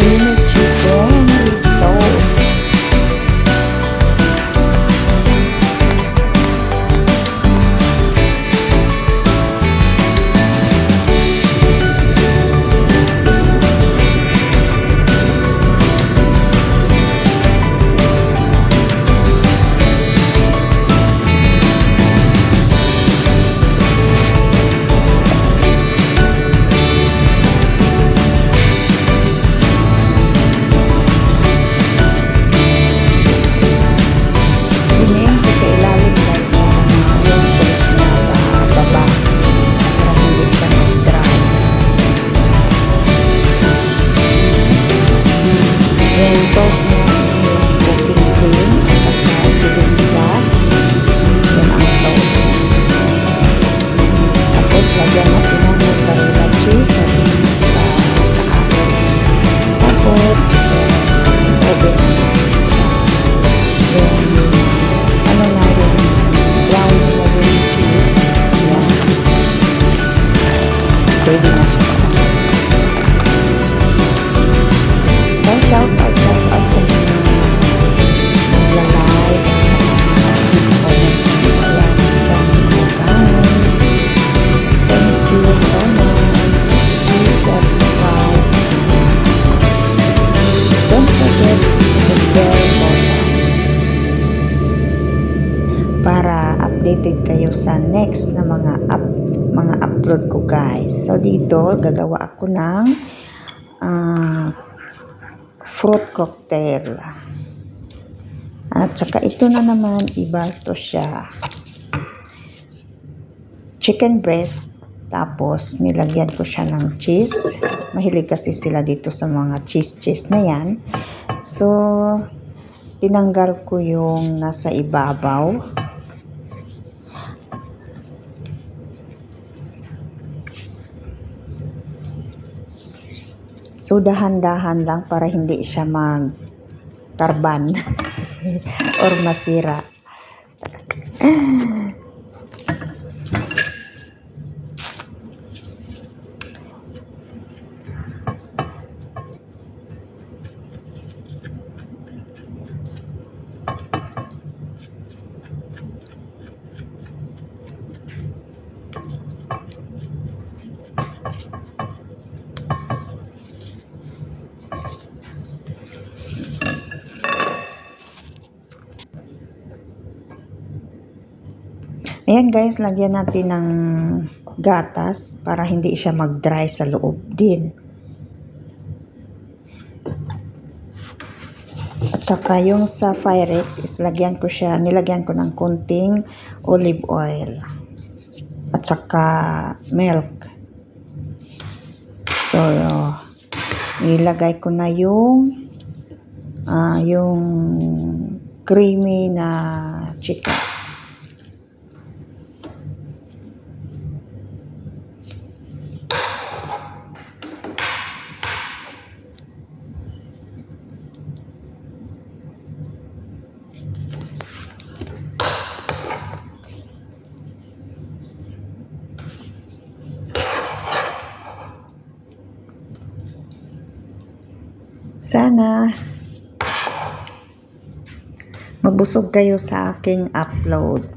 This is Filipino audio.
creamy chicken with sauce. Sauce niya is yung cooking cream at saka lemongrass. Yan ang sauce. Tapos lagyan natin ng mozzarella cheese sa taas. Tapos oven siya. Yung ano na yung brown mozzarella cheese. Yan. Pwede na siya. Shout out sa mga nagla-like at sa mga sweet comment. Ayan, guys. Thank you so much. Please subscribe. Don't forget the bell button para updated kayo sa next na mga upload ko, guys. So dito gagawa ako ng fruit cocktail. At saka ito na naman, iba to siya. Chicken breast, tapos nilagyan ko siya ng cheese. Mahilig kasi sila dito sa mga cheese na yan. So, tinanggal ko yung nasa ibabaw. So, dahan-dahan lang para hindi siya mag-tarban or masira. Ayan guys, lagyan natin ng gatas para hindi siya mag-dry sa loob din. At saka yung sa Pyrex is nilagyan ko ng konting olive oil. At saka milk. So, nilagay ko na yung creamy na chicken. Sana mabusog kayo sa aking upload.